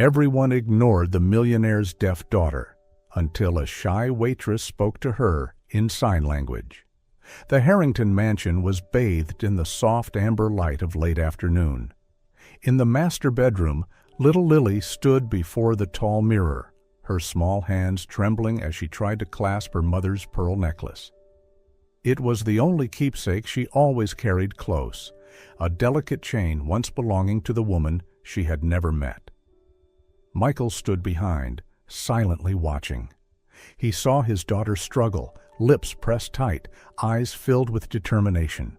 Everyone ignored the millionaire's deaf daughter until a shy waitress spoke to her in sign language. The Harrington mansion was bathed in the soft amber light of late afternoon. In the master bedroom, little Lily stood before the tall mirror, her small hands trembling as she tried to clasp her mother's pearl necklace. It was the only keepsake she always carried close, a delicate chain once belonging to the woman she had never met. Michael stood behind, silently watching. He saw his daughter struggle, lips pressed tight, eyes filled with determination.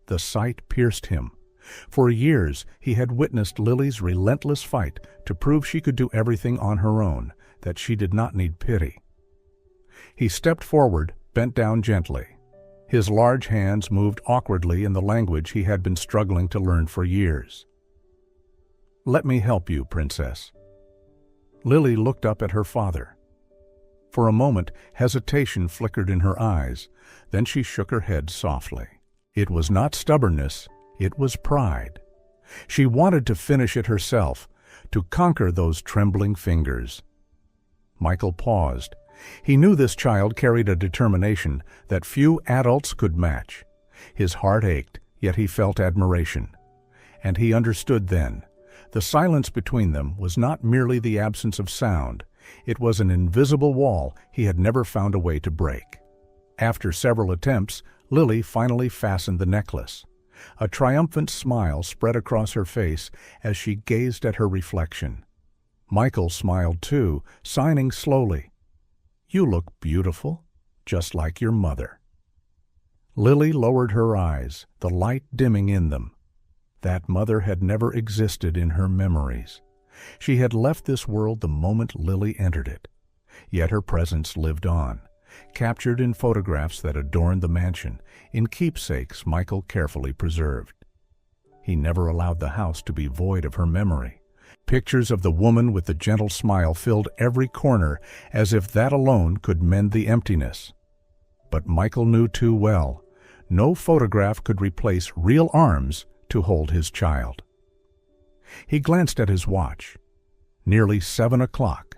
The sight pierced him. For years he had witnessed Lily's relentless fight to prove she could do everything on her own, that she did not need pity. He stepped forward, bent down gently. His large hands moved awkwardly in the language he had been struggling to learn for years. "Let me help you, Princess." Lily looked up at her father. For a moment, hesitation flickered in her eyes, then she shook her head softly. It was not stubbornness, it was pride. She wanted to finish it herself, to conquer those trembling fingers. Michael paused. He knew this child carried a determination that few adults could match. His heart ached, yet he felt admiration. And he understood then. The silence between them was not merely the absence of sound. It was an invisible wall he had never found a way to break. After several attempts, Lily finally fastened the necklace. A triumphant smile spread across her face as she gazed at her reflection. Michael smiled too, signing slowly, "You look beautiful, just like your mother." Lily lowered her eyes, the light dimming in them. That mother had never existed in her memories. She had left this world the moment Lily entered it. Yet her presence lived on, captured in photographs that adorned the mansion, in keepsakes Michael carefully preserved. He never allowed the house to be void of her memory. Pictures of the woman with the gentle smile filled every corner, as if that alone could mend the emptiness. But Michael knew too well, no photograph could replace real arms to hold his child. He glanced at his watch. Nearly 7 o'clock.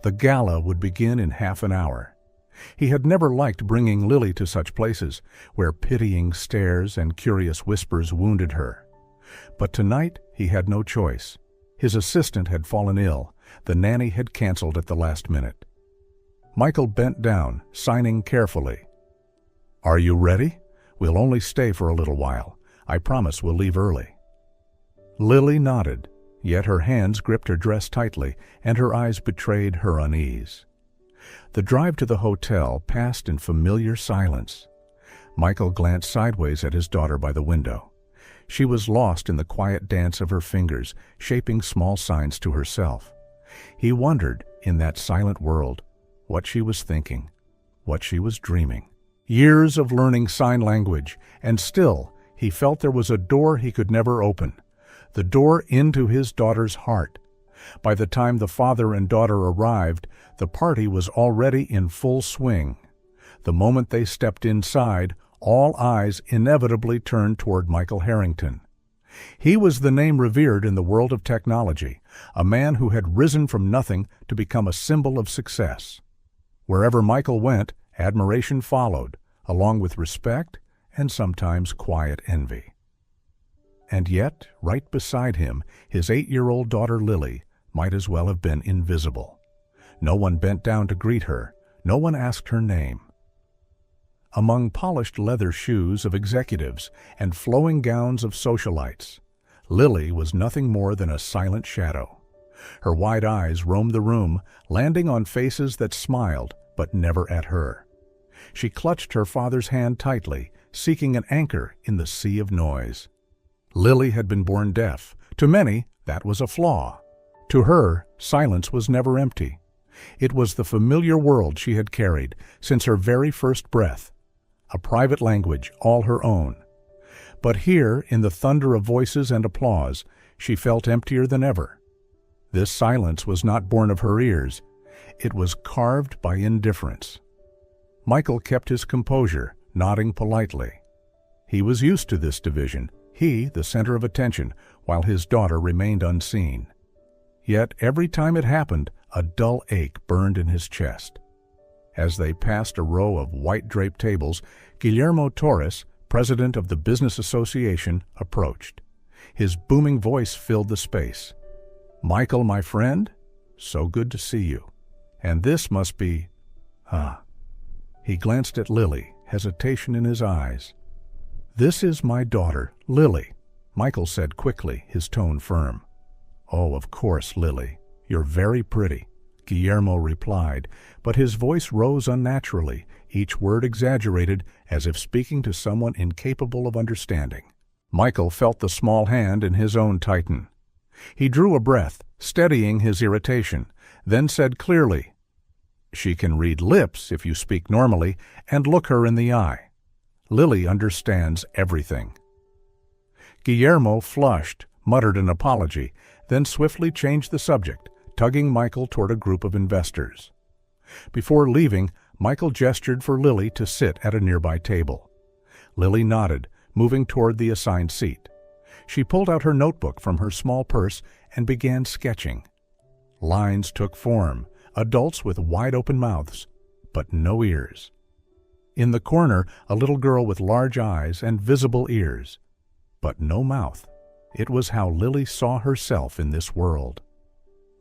The gala would begin in half an hour. He had never liked bringing Lily to such places, where pitying stares and curious whispers wounded her. But tonight he had no choice. His assistant had fallen ill. The nanny had canceled at the last minute. Michael bent down, signing carefully. "Are you ready? We'll only stay for a little while. I promise we'll leave early." Lily nodded, yet her hands gripped her dress tightly, and her eyes betrayed her unease. The drive to the hotel passed in familiar silence. Michael glanced sideways at his daughter by the window. She was lost in the quiet dance of her fingers, shaping small signs to herself. He wondered, in that silent world, what she was thinking, what she was dreaming. Years of learning sign language, and still he felt there was a door he could never open, the door into his daughter's heart. By the time the father and daughter arrived, the party was already in full swing. The moment they stepped inside, all eyes inevitably turned toward Michael Harrington. He was the name revered in the world of technology, a man who had risen from nothing to become a symbol of success. Wherever Michael went, admiration followed, along with respect and sometimes quiet envy. And yet, right beside him, his 8-year-old daughter Lily might as well have been invisible. No one bent down to greet her, no one asked her name. Among polished leather shoes of executives and flowing gowns of socialites, Lily was nothing more than a silent shadow. Her wide eyes roamed the room, landing on faces that smiled, but never at her. She clutched her father's hand tightly, seeking an anchor in the sea of noise. Lily had been born deaf. To many, that was a flaw. To her, silence was never empty. It was the familiar world she had carried since her very first breath, a private language all her own. But here, in the thunder of voices and applause, she felt emptier than ever. This silence was not born of her ears. It was carved by indifference. Michael kept his composure, nodding politely. He was used to this division, he the center of attention, while his daughter remained unseen. Yet every time it happened, a dull ache burned in his chest. As they passed a row of white-draped tables, Guillermo Torres, president of the Business Association, approached. His booming voice filled the space. "Michael, my friend, so good to see you. And this must be... He glanced at Lily, hesitation in his eyes. "This is my daughter, Lily," Michael said quickly, his tone firm. "Oh, of course, Lily. You're very pretty," Guillermo replied, but his voice rose unnaturally, each word exaggerated, as if speaking to someone incapable of understanding. Michael felt the small hand in his own tighten. He drew a breath, steadying his irritation, then said clearly, "She can read lips if you speak normally, and look her in the eye. Lily understands everything." Guillermo flushed, muttered an apology, then swiftly changed the subject, tugging Michael toward a group of investors. Before leaving, Michael gestured for Lily to sit at a nearby table. Lily nodded, moving toward the assigned seat. She pulled out her notebook from her small purse and began sketching. Lines took form, adults with wide-open mouths, but no ears. In the corner, a little girl with large eyes and visible ears, but no mouth. It was how Lily saw herself in this world.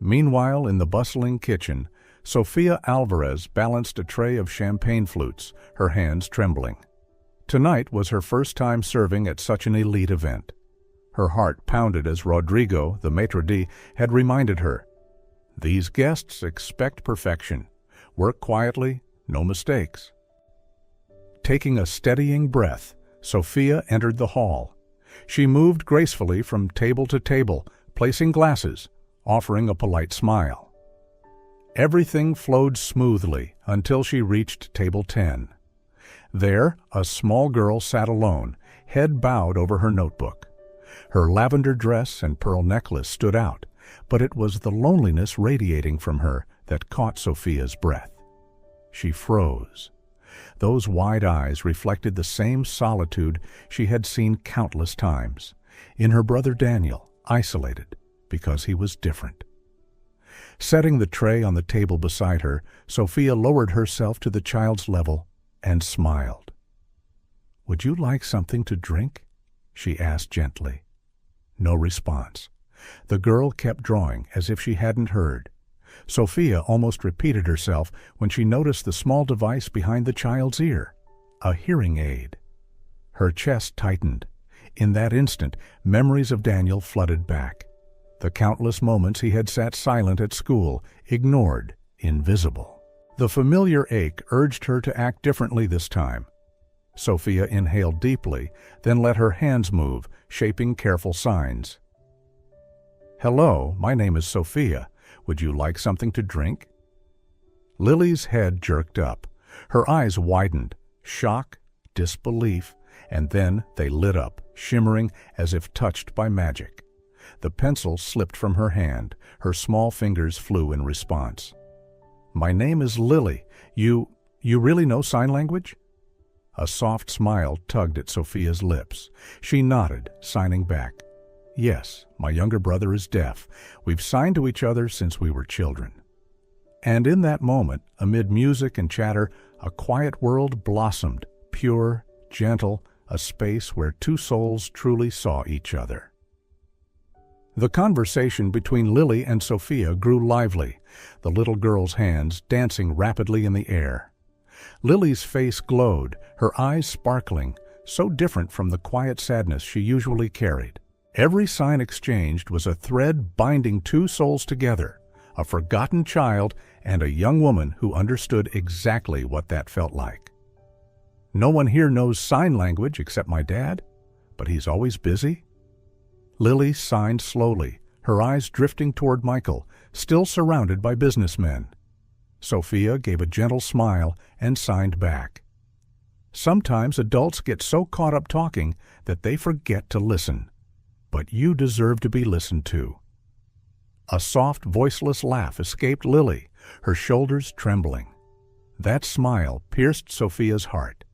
Meanwhile, in the bustling kitchen, Sofia Alvarez balanced a tray of champagne flutes, her hands trembling. Tonight was her first time serving at such an elite event. Her heart pounded as Rodrigo, the maitre d', had reminded her, "These guests expect perfection. Work quietly, no mistakes." Taking a steadying breath, Sofia entered the hall. She moved gracefully from table to table, placing glasses, offering a polite smile. Everything flowed smoothly until she reached table 10. There, a small girl sat alone, head bowed over her notebook. Her lavender dress and pearl necklace stood out, but it was the loneliness radiating from her that caught Sofia's breath. She froze. Those wide eyes reflected the same solitude she had seen countless times, in her brother Daniel, isolated, because he was different. Setting the tray on the table beside her, Sofia lowered herself to the child's level and smiled. "Would you like something to drink?" she asked gently. No response. The girl kept drawing as if she hadn't heard. Sofia almost repeated herself when she noticed the small device behind the child's ear, a hearing aid. Her chest tightened. In that instant, memories of Daniel flooded back. The countless moments he had sat silent at school, ignored, invisible. The familiar ache urged her to act differently this time. Sofia inhaled deeply, then let her hands move, shaping careful signs. "Hello, my name is Sofia. Would you like something to drink?" Lily's head jerked up. Her eyes widened, shock, disbelief, and then they lit up, shimmering as if touched by magic. The pencil slipped from her hand. Her small fingers flew in response. "My name is Lily. You really know sign language?" A soft smile tugged at Sofia's lips. She nodded, signing back. "Yes, my younger brother is deaf. We've signed to each other since we were children." And in that moment, amid music and chatter, a quiet world blossomed, pure, gentle, a space where two souls truly saw each other. The conversation between Lily and Sofia grew lively, the little girl's hands dancing rapidly in the air. Lily's face glowed, her eyes sparkling, so different from the quiet sadness she usually carried. Every sign exchanged was a thread binding two souls together, a forgotten child and a young woman who understood exactly what that felt like. "No one here knows sign language except my dad, but he's always busy." Lily signed slowly, her eyes drifting toward Michael, still surrounded by businessmen. Sofia gave a gentle smile and signed back. Sometimes adults get so caught up talking that they forget to listen. But you deserve to be listened to. A soft, voiceless laugh escaped Lily, her shoulders trembling. That smile pierced Sofia's heart.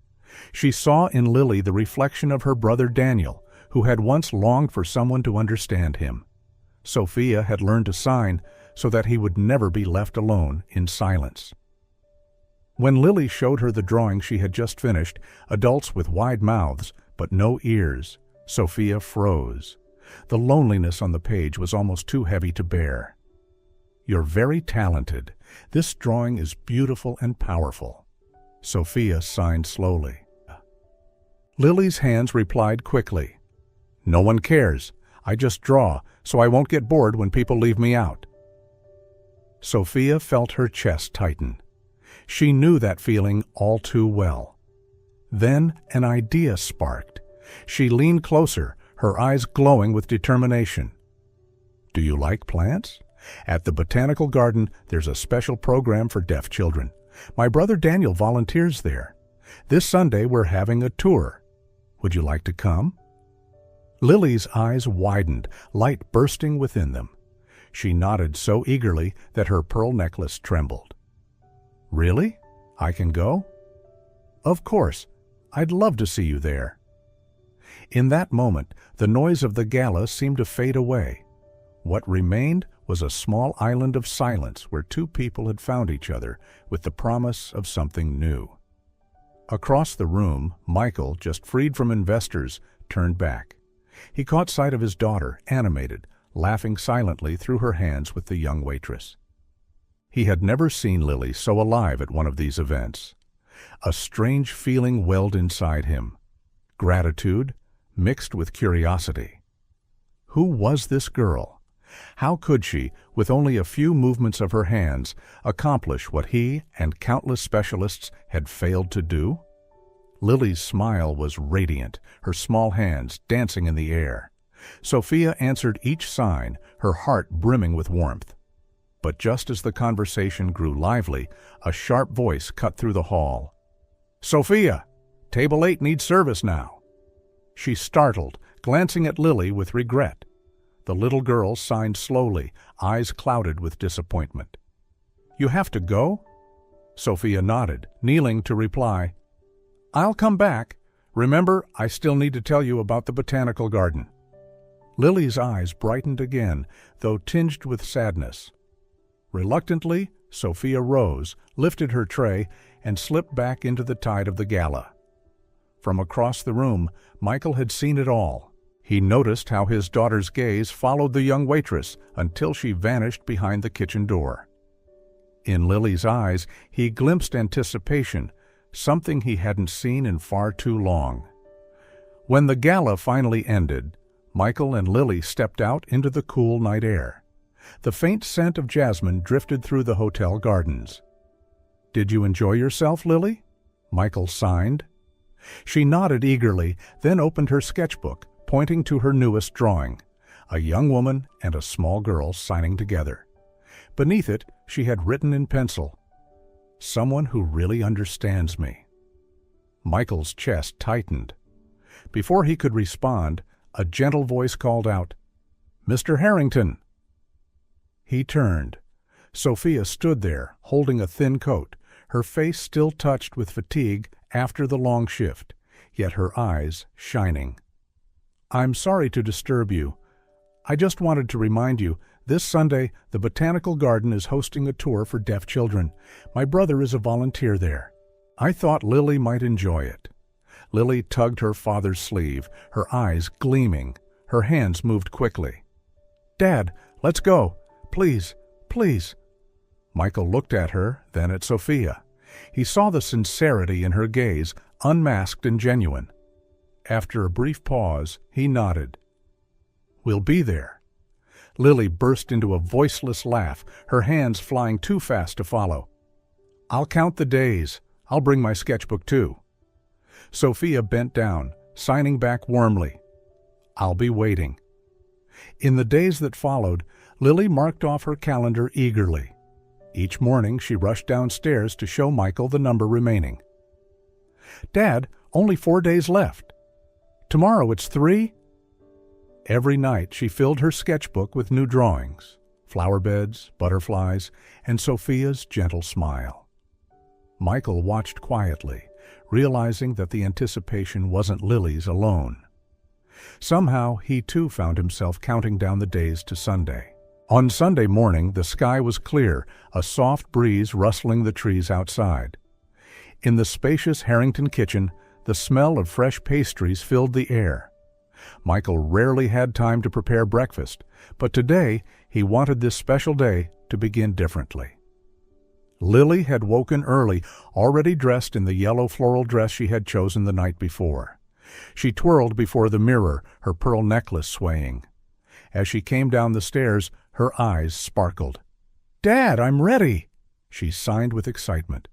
She saw in Lily the reflection of her brother Daniel, who had once longed for someone to understand him. Sophia had learned to sign so that he would never be left alone in silence. When Lily showed her the drawing she had just finished, adults with wide mouths but no ears, Sophia froze. The loneliness on the page was almost too heavy to bear. "You're very talented. This drawing is beautiful and powerful." Sophia signed slowly. Lily's hands replied quickly. "No one cares. I just draw, so I won't get bored when people leave me out." Sophia felt her chest tighten. She knew that feeling all too well. Then an idea sparked. She leaned closer, her eyes glowing with determination. "Do you like plants? At the Botanical Garden, there's a special program for deaf children. My brother Daniel volunteers there. This Sunday, we're having a tour. Would you like to come?" Lily's eyes widened, light bursting within them. She nodded so eagerly that her pearl necklace trembled. "Really? I can go?" "Of course. I'd love to see you there." In that moment, the noise of the gala seemed to fade away. What remained was a small island of silence where two people had found each other with the promise of something new. Across the room, Michael, just freed from investors, turned back. He caught sight of his daughter, animated, laughing silently through her hands with the young waitress. He had never seen Lily so alive at one of these events. A strange feeling welled inside him. Gratitude mixed with curiosity. Who was this girl? How could she, with only a few movements of her hands, accomplish what he and countless specialists had failed to do? Lily's smile was radiant, her small hands dancing in the air. Sophia answered each sign, her heart brimming with warmth. But just as the conversation grew lively, a sharp voice cut through the hall. "Sophia, table 8 needs service now." She startled, glancing at Lily with regret. The little girl signed slowly, eyes clouded with disappointment. "You have to go?" Sophia nodded, kneeling to reply, "I'll come back. Remember, I still need to tell you about the Botanical Garden." Lily's eyes brightened again, though tinged with sadness. Reluctantly, Sophia rose, lifted her tray, and slipped back into the tide of the gala. From across the room, Michael had seen it all. He noticed how his daughter's gaze followed the young waitress until she vanished behind the kitchen door. In Lily's eyes, he glimpsed anticipation, something he hadn't seen in far too long. When the gala finally ended, Michael and Lily stepped out into the cool night air. The faint scent of jasmine drifted through the hotel gardens. "Did you enjoy yourself, Lily?" Michael signed. She nodded eagerly, then opened her sketchbook, pointing to her newest drawing, a young woman and a small girl signing together. Beneath it, she had written in pencil, "Someone who really understands me." Michael's chest tightened. Before he could respond, a gentle voice called out, "Mr. Harrington." He turned. Sophia stood there, holding a thin coat, her face still touched with fatigue after the long shift, yet her eyes shining. "I'm sorry to disturb you. I just wanted to remind you, this Sunday, the Botanical Garden is hosting a tour for deaf children. My brother is a volunteer there. I thought Lily might enjoy it." Lily tugged her father's sleeve, her eyes gleaming. Her hands moved quickly. "Dad, let's go. Please, please." Michael looked at her, then at Sophia. He saw the sincerity in her gaze, unmasked and genuine. After a brief pause, he nodded. "We'll be there." Lily burst into a voiceless laugh, her hands flying too fast to follow. "I'll count the days. I'll bring my sketchbook too." Sophia bent down, signing back warmly, "I'll be waiting." In the days that followed, Lily marked off her calendar eagerly. Each morning she rushed downstairs to show Michael the number remaining. "Dad, only 4 days left. Tomorrow it's 3. Every night she filled her sketchbook with new drawings, flower beds, butterflies, and Sophia's gentle smile. Michael watched quietly, realizing that the anticipation wasn't Lily's alone. Somehow, he too found himself counting down the days to Sunday. On Sunday morning, the sky was clear, a soft breeze rustling the trees outside. In the spacious Harrington kitchen, the smell of fresh pastries filled the air. Michael rarely had time to prepare breakfast, but today he wanted this special day to begin differently. Lily had woken early, already dressed in the yellow floral dress she had chosen the night before. She twirled before the mirror, her pearl necklace swaying. As she came down the stairs, her eyes sparkled. "Dad, I'm ready!" she signed with excitement.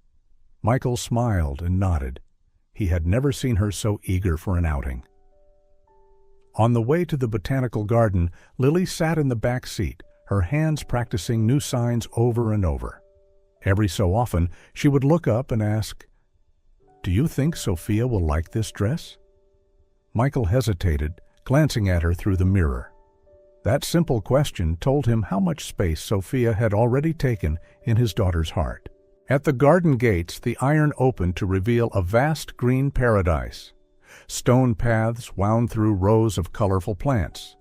Michael smiled and nodded. He had never seen her so eager for an outing. On the way to the botanical garden, Lily sat in the back seat, her hands practicing new signs over and over. Every so often, she would look up and ask, "Do you think Sophia will like this dress?" Michael hesitated, glancing at her through the mirror. That simple question told him how much space Sophia had already taken in his daughter's heart. At the garden gates, the iron opened to reveal a vast green paradise. Stone paths wound through rows of colorful plants.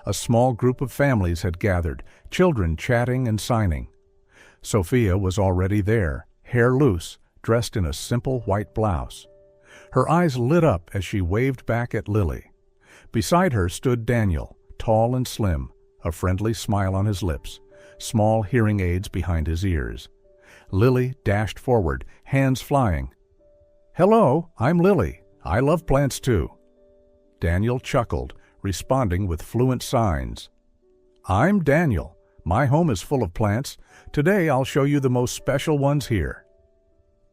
A small group of families had gathered, children chatting and signing. Sophia was already there, hair loose, dressed in a simple white blouse. Her eyes lit up as she waved back at Lily. Beside her stood Daniel, tall and slim, a friendly smile on his lips, small hearing aids behind his ears. Lily dashed forward, hands flying. "Hello, I'm Lily. I love plants too." Daniel chuckled, responding with fluent signs. "I'm Daniel. My home is full of plants. Today I'll show you the most special ones here."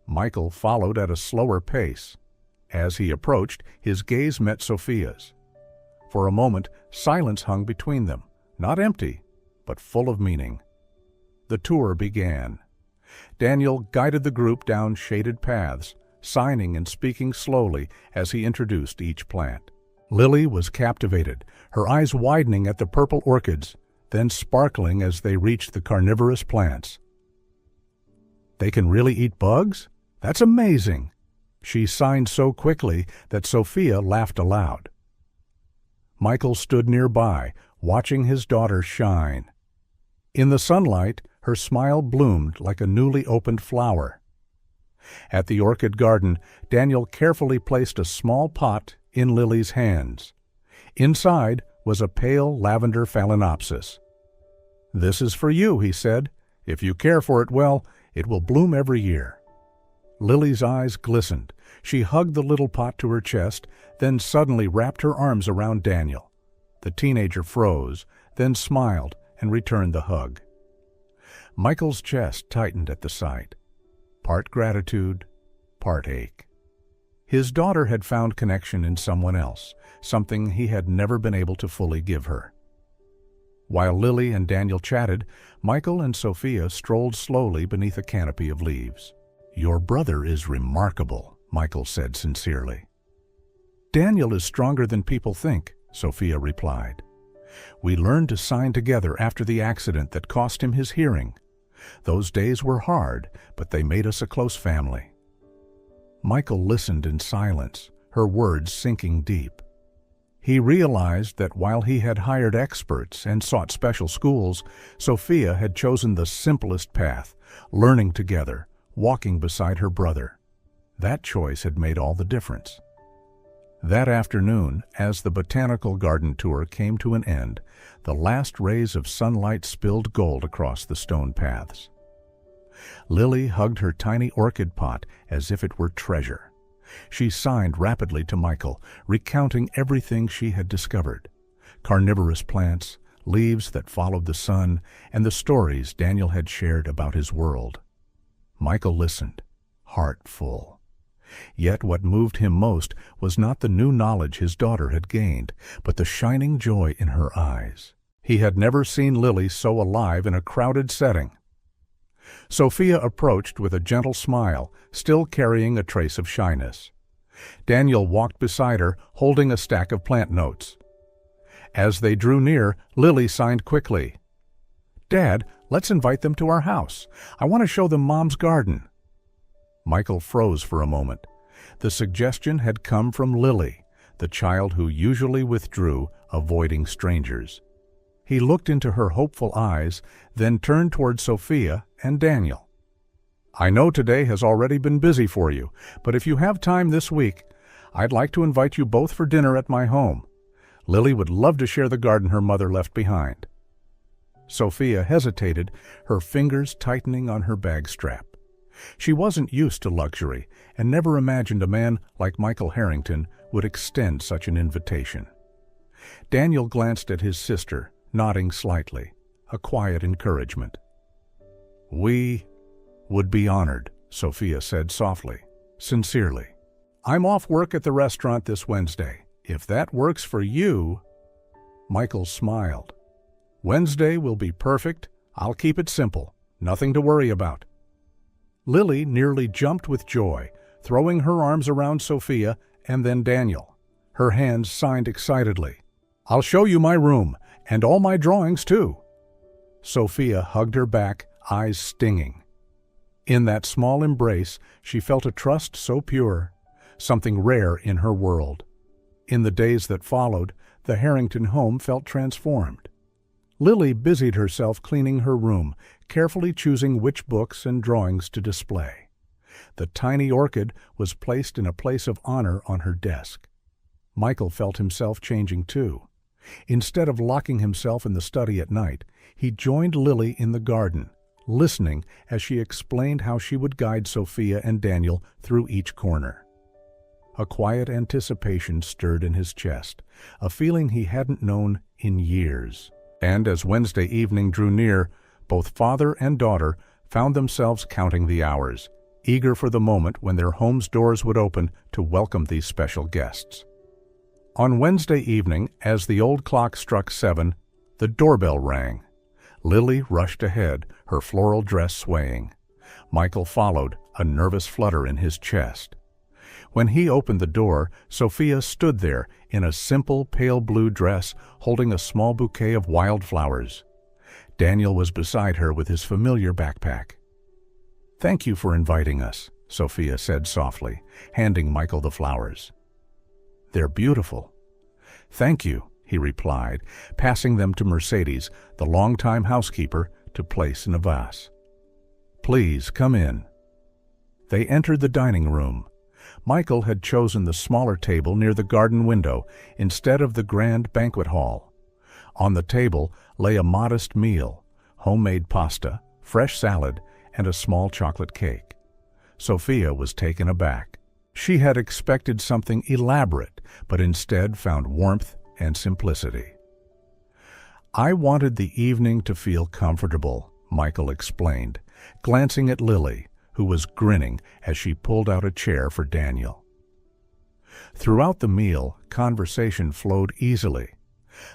Michael followed at a slower pace. As he approached, his gaze met Sophia's. For a moment, silence hung between them, not empty, but full of meaning. The tour began. Daniel guided the group down shaded paths, signing and speaking slowly as he introduced each plant. Lily was captivated, her eyes widening at the purple orchids, then sparkling as they reached the carnivorous plants. "They can really eat bugs? That's amazing!" She signed so quickly that Sophia laughed aloud. Michael stood nearby, watching his daughter shine. In the sunlight, her smile bloomed like a newly opened flower. At the orchid garden, Daniel carefully placed a small pot in Lily's hands. Inside was a pale lavender phalaenopsis. "This is for you," he said. "If you care for it well, it will bloom every year." Lily's eyes glistened. She hugged the little pot to her chest, then suddenly wrapped her arms around Daniel. The teenager froze, then smiled and returned the hug. Michael's chest tightened at the sight. Part gratitude, part ache. His daughter had found connection in someone else, something he had never been able to fully give her. While Lily and Daniel chatted, Michael and Sophia strolled slowly beneath a canopy of leaves. "Your brother is remarkable," Michael said sincerely. "Daniel is stronger than people think," Sophia replied. "We learned to sign together after the accident that cost him his hearing. Those days were hard, but they made us a close family." Michael listened in silence, her words sinking deep. He realized that while he had hired experts and sought special schools, Sophia had chosen the simplest path, learning together, walking beside her brother. That choice had made all the difference. That afternoon, as the botanical garden tour came to an end, the last rays of sunlight spilled gold across the stone paths. Lily hugged her tiny orchid pot as if it were treasure. She signed rapidly to Michael, recounting everything she had discovered: carnivorous plants, leaves that followed the sun, and the stories Daniel had shared about his world. Michael listened, heart full. Yet what moved him most was not the new knowledge his daughter had gained, but the shining joy in her eyes. He had never seen Lily so alive in a crowded setting. Sophia approached with a gentle smile, still carrying a trace of shyness. Daniel walked beside her, holding a stack of plant notes. As they drew near, Lily signed quickly. "Dad, let's invite them to our house. I want to show them Mom's garden." Michael froze for a moment. The suggestion had come from Lily, the child who usually withdrew, avoiding strangers. He looked into her hopeful eyes, then turned toward Sophia and Daniel. "I know today has already been busy for you, but if you have time this week, I'd like to invite you both for dinner at my home. Lily would love to share the garden her mother left behind." Sophia hesitated, her fingers tightening on her bag strap. She wasn't used to luxury and never imagined a man like Michael Harrington would extend such an invitation. Daniel glanced at his sister, nodding slightly, a quiet encouragement. "We would be honored," Sophia said softly, sincerely. "I'm off work at the restaurant this Wednesday. If that works for you—" Michael smiled. "Wednesday will be perfect. I'll keep it simple. Nothing to worry about." Lily nearly jumped with joy, throwing her arms around Sophia and then Daniel. Her hands signed excitedly. "I'll show you my room, and all my drawings too." Sophia hugged her back, eyes stinging. In that small embrace, she felt a trust so pure, something rare in her world. In the days that followed, the Harrington home felt transformed. Lily busied herself cleaning her room, carefully choosing which books and drawings to display. The tiny orchid was placed in a place of honor on her desk. Michael felt himself changing too. Instead of locking himself in the study at night, he joined Lily in the garden, listening as she explained how she would guide Sophia and Daniel through each corner. A quiet anticipation stirred in his chest, a feeling he hadn't known in years. And as Wednesday evening drew near, both father and daughter found themselves counting the hours, eager for the moment when their home's doors would open to welcome these special guests. On Wednesday evening, as the old clock struck 7, the doorbell rang. Lily rushed ahead, her floral dress swaying. Michael followed, a nervous flutter in his chest. When he opened the door, Sophia stood there in a simple pale blue dress, holding a small bouquet of wildflowers. Daniel was beside her with his familiar backpack. "Thank you for inviting us," Sophia said softly, handing Michael the flowers. "They're beautiful." "Thank you," he replied, passing them to Mercedes, the longtime housekeeper, to place in a vase. "Please come in." They entered the dining room. Michael had chosen the smaller table near the garden window instead of the grand banquet hall. On the table lay a modest meal, homemade pasta, fresh salad, and a small chocolate cake. Sophia was taken aback. She had expected something elaborate, but instead found warmth and simplicity. "I wanted the evening to feel comfortable," Michael explained, glancing at Lily, who was grinning as she pulled out a chair for Daniel. Throughout the meal, conversation flowed easily.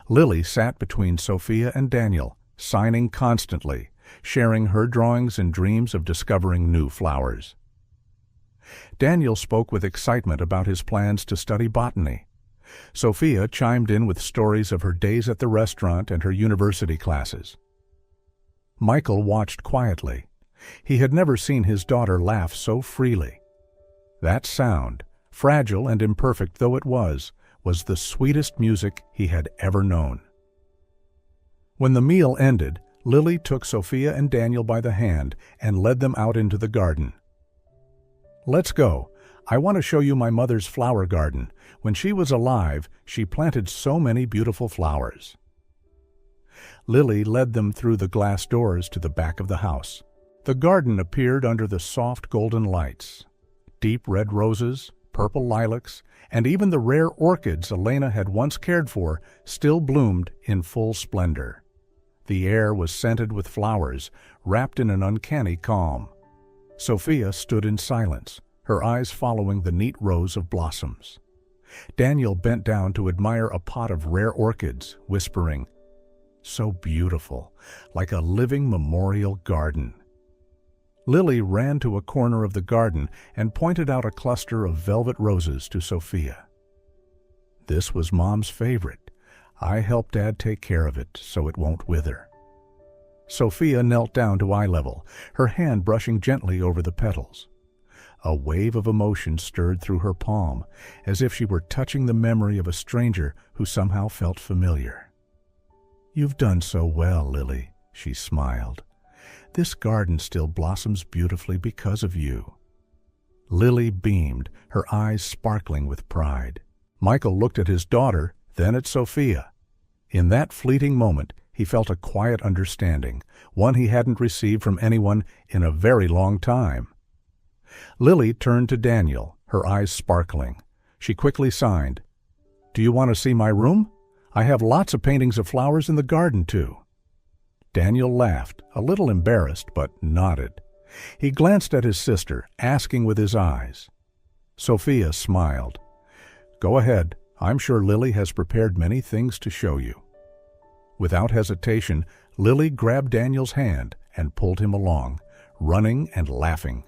Lily sat between Sophia and Daniel, signing constantly, sharing her drawings and dreams of discovering new flowers. Daniel spoke with excitement about his plans to study botany. Sophia chimed in with stories of her days at the restaurant and her university classes. Michael watched quietly. He had never seen his daughter laugh so freely. That sound, fragile and imperfect though it was the sweetest music he had ever known. When the meal ended, Lily took Sophia and Daniel by the hand and led them out into the garden. "Let's go. I want to show you my mother's flower garden. When she was alive, she planted so many beautiful flowers." Lily led them through the glass doors to the back of the house. The garden appeared under the soft golden lights. Deep red roses, purple lilacs, and even the rare orchids Elena had once cared for still bloomed in full splendor. The air was scented with flowers, wrapped in an uncanny calm. Sophia stood in silence, her eyes following the neat rows of blossoms. Daniel bent down to admire a pot of rare orchids, whispering, "So beautiful, like a living memorial garden." Lily ran to a corner of the garden and pointed out a cluster of velvet roses to Sophia. "This was Mom's favorite. I helped Dad take care of it so it won't wither." Sophia knelt down to eye level, her hand brushing gently over the petals. A wave of emotion stirred through her palm, as if she were touching the memory of a stranger who somehow felt familiar. "You've done so well, Lily," she smiled. "This garden still blossoms beautifully because of you." Lily beamed, her eyes sparkling with pride. Michael looked at his daughter, then at Sophia. In that fleeting moment, he felt a quiet understanding, one he hadn't received from anyone in a very long time. Lily turned to Daniel, her eyes sparkling. She quickly signed, "Do you want to see my room? I have lots of paintings of flowers in the garden, too." Daniel laughed, a little embarrassed, but nodded. He glanced at his sister, asking with his eyes. Sophia smiled. "Go ahead. I'm sure Lily has prepared many things to show you." Without hesitation, Lily grabbed Daniel's hand and pulled him along, running and laughing.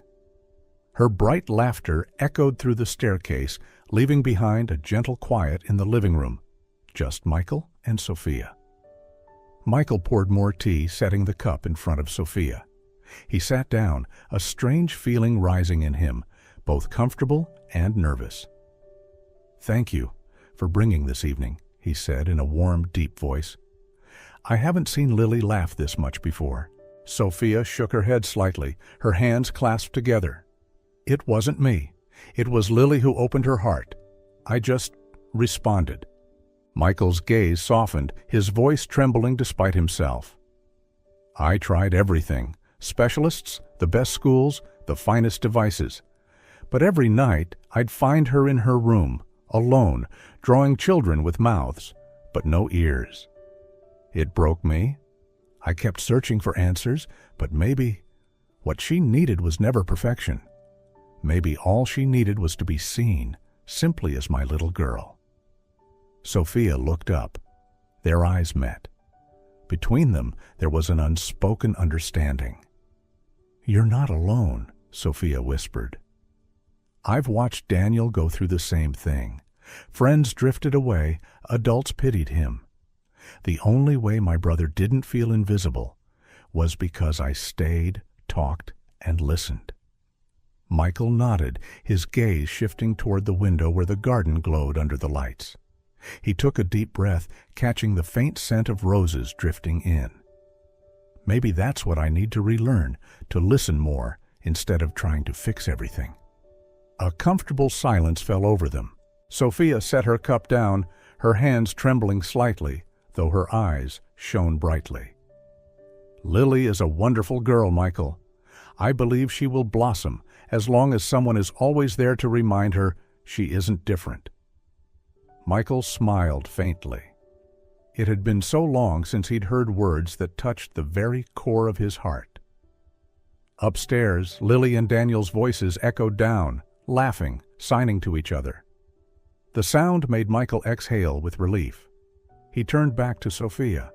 Her bright laughter echoed through the staircase, leaving behind a gentle quiet in the living room. Just Michael and Sophia. Michael poured more tea, setting the cup in front of Sophia. He sat down, a strange feeling rising in him, both comfortable and nervous. "Thank you for bringing this evening," he said in a warm, deep voice. "I haven't seen Lily laugh this much before." Sophia shook her head slightly, her hands clasped together. "It wasn't me. It was Lily who opened her heart. I just responded." Michael's gaze softened, his voice trembling despite himself. "I tried everything. Specialists, the best schools, the finest devices. But every night I'd find her in her room, alone, drawing children with mouths, but no ears. It broke me. I kept searching for answers, but maybe what she needed was never perfection. Maybe all she needed was to be seen, simply as my little girl." Sophia looked up. Their eyes met. Between them, there was an unspoken understanding. "You're not alone," Sophia whispered. "I've watched Daniel go through the same thing. Friends drifted away, adults pitied him. The only way my brother didn't feel invisible was because I stayed, talked, and listened." Michael nodded, his gaze shifting toward the window where the garden glowed under the lights. He took a deep breath, catching the faint scent of roses drifting in. Maybe that's what I need to relearn, to listen more instead of trying to fix everything. A comfortable silence fell over them. Sophia set her cup down, her hands trembling slightly, though her eyes shone brightly. "Lily is a wonderful girl, Michael. I believe she will blossom as long as someone is always there to remind her she isn't different." Michael smiled faintly. It had been so long since he'd heard words that touched the very core of his heart. Upstairs, Lily and Daniel's voices echoed down, laughing, signing to each other. The sound made Michael exhale with relief. He turned back to Sophia.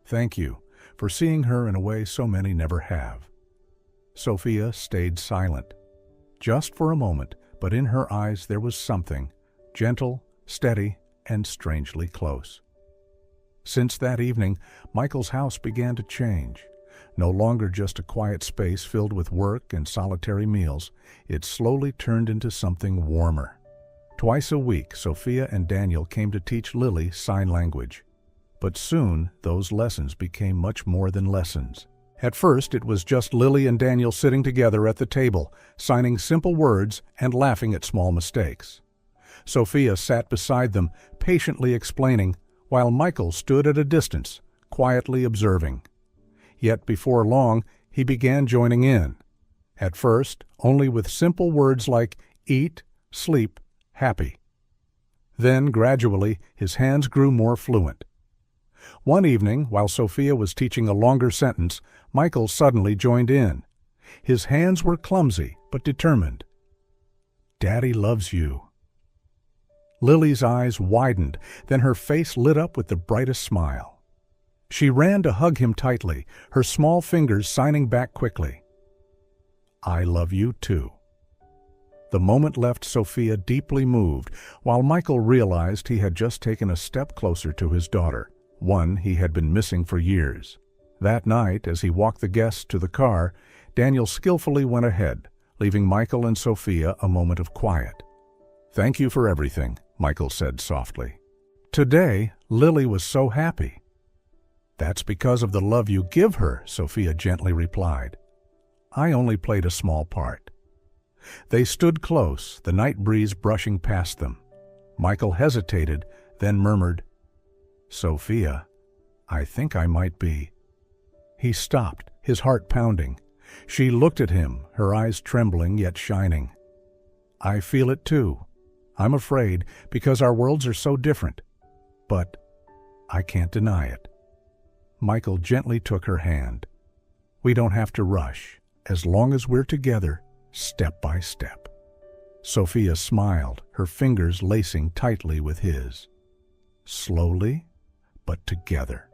"Thank you for seeing her in a way so many never have." Sophia stayed silent. Just for a moment, but in her eyes there was something, gentle, steady, and strangely close. Since that evening, Michael's house began to change. No longer just a quiet space filled with work and solitary meals, it slowly turned into something warmer. Twice a week, Sophia and Daniel came to teach Lily sign language. But soon, those lessons became much more than lessons. At first, it was just Lily and Daniel sitting together at the table, signing simple words and laughing at small mistakes. Sophia sat beside them, patiently explaining, while Michael stood at a distance, quietly observing. Yet before long, he began joining in. At first, only with simple words like eat, sleep, happy. Then, gradually, his hands grew more fluent. One evening, while Sophia was teaching a longer sentence, Michael suddenly joined in. His hands were clumsy, but determined. "Daddy loves you." Lily's eyes widened, then her face lit up with the brightest smile. She ran to hug him tightly, her small fingers signing back quickly. "I love you too." The moment left Sophia deeply moved, while Michael realized he had just taken a step closer to his daughter, one he had been missing for years. That night, as he walked the guests to the car, Daniel skillfully went ahead, leaving Michael and Sophia a moment of quiet. "Thank you for everything," Michael said softly. "Today, Lily was so happy." "That's because of the love you give her," Sophia gently replied. "I only played a small part." They stood close, the night breeze brushing past them. Michael hesitated, then murmured, "Sophia, I think I might be." He stopped, his heart pounding. She looked at him, her eyes trembling yet shining. "I feel it too. I'm afraid, because our worlds are so different. But I can't deny it." Michael gently took her hand. "We don't have to rush, as long as we're together, step by step." Sophia smiled, her fingers lacing tightly with his. Slowly, but together.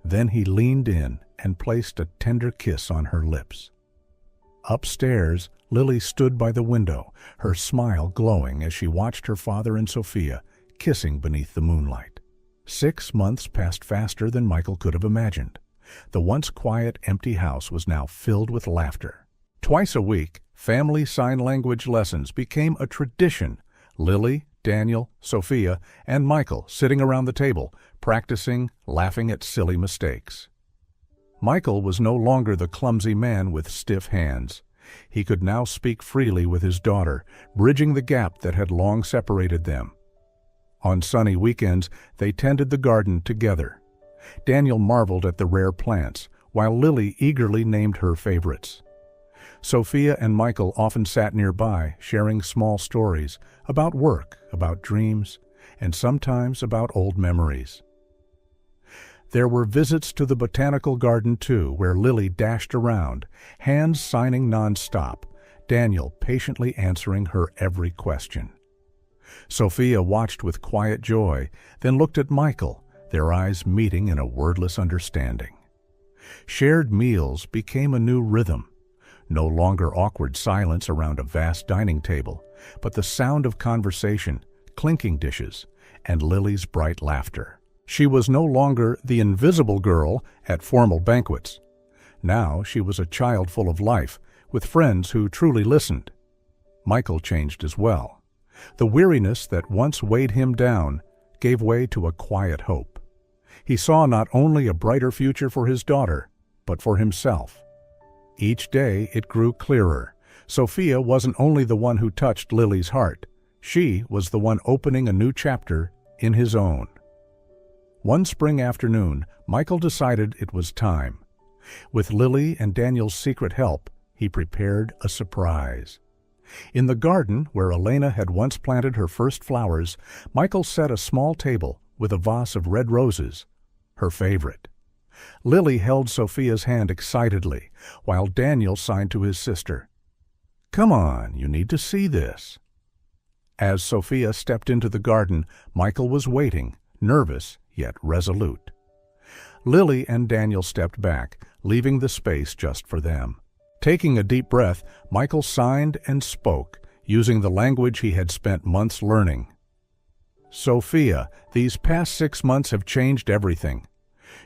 Then he leaned in and placed a tender kiss on her lips. Upstairs, Lily stood by the window, her smile glowing as she watched her father and Sophia kissing beneath the moonlight. 6 months passed faster than Michael could have imagined. The once quiet, empty house was now filled with laughter. Twice a week, family sign language lessons became a tradition. Lily, Daniel, Sophia, and Michael sitting around the table, practicing, laughing at silly mistakes. Michael was no longer the clumsy man with stiff hands. He could now speak freely with his daughter, bridging the gap that had long separated them. On sunny weekends, they tended the garden together. Daniel marveled at the rare plants, while Lily eagerly named her favorites. Sophia and Michael often sat nearby, sharing small stories about work, about dreams, and sometimes about old memories. There were visits to the botanical garden, too, where Lily dashed around, hands signing nonstop, Daniel patiently answering her every question. Sophia watched with quiet joy, then looked at Michael, their eyes meeting in a wordless understanding. Shared meals became a new rhythm. No longer awkward silence around a vast dining table, but the sound of conversation, clinking dishes, and Lily's bright laughter. She was no longer the invisible girl at formal banquets. Now she was a child full of life, with friends who truly listened. Michael changed as well. The weariness that once weighed him down gave way to a quiet hope. He saw not only a brighter future for his daughter, but for himself. Each day it grew clearer. Sophia wasn't only the one who touched Lily's heart. She was the one opening a new chapter in his own. One spring afternoon, Michael decided it was time. With Lily and Daniel's secret help, he prepared a surprise. In the garden, where Elena had once planted her first flowers, Michael set a small table with a vase of red roses, her favorite. Lily held Sophia's hand excitedly, while Daniel signed to his sister. "Come on, you need to see this." As Sophia stepped into the garden, Michael was waiting, nervous yet resolute. Lily and Daniel stepped back, leaving the space just for them. Taking a deep breath, Michael signed and spoke, using the language he had spent months learning. "Sophia, these past 6 months have changed everything.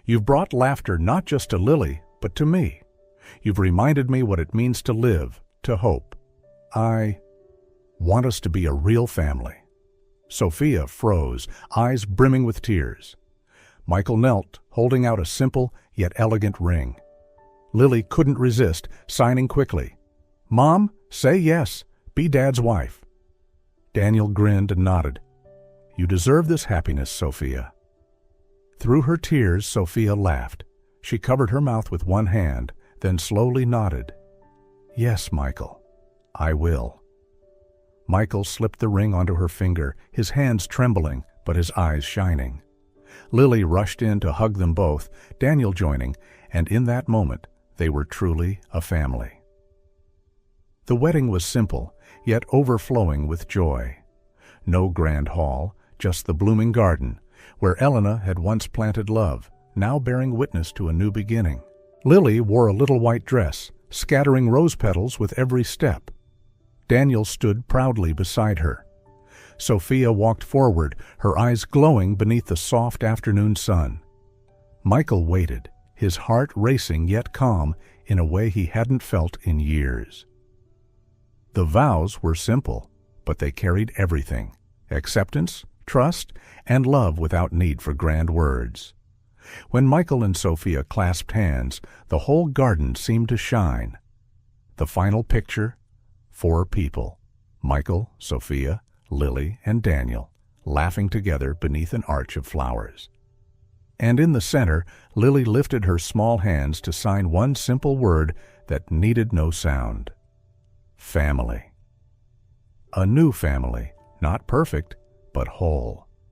You've brought laughter not just to Lily, but to me. You've reminded me what it means to live, to hope. I want us to be a real family." Sophia froze, eyes brimming with tears. Michael knelt, holding out a simple yet elegant ring. Lily couldn't resist, signing quickly. "Mom, say yes. Be Dad's wife." Daniel grinned and nodded. "You deserve this happiness, Sophia." Through her tears, Sophia laughed. She covered her mouth with one hand, then slowly nodded. "Yes, Michael, I will." Michael slipped the ring onto her finger, his hands trembling, but his eyes shining. Lily rushed in to hug them both, Daniel joining, and in that moment, they were truly a family. The wedding was simple, yet overflowing with joy. No grand hall, just the blooming garden, where Elena had once planted love, now bearing witness to a new beginning. Lily wore a little white dress, scattering rose petals with every step. Daniel stood proudly beside her. Sophia walked forward, her eyes glowing beneath the soft afternoon sun. Michael waited, his heart racing yet calm in a way he hadn't felt in years. The vows were simple, but they carried everything: acceptance, trust, and love without need for grand words. When Michael and Sophia clasped hands, the whole garden seemed to shine. The final picture: 4 people, Michael, Sophia, Lily, and Daniel, laughing together beneath an arch of flowers. And in the center, Lily lifted her small hands to sign one simple word that needed no sound: family. A new family, not perfect, but whole.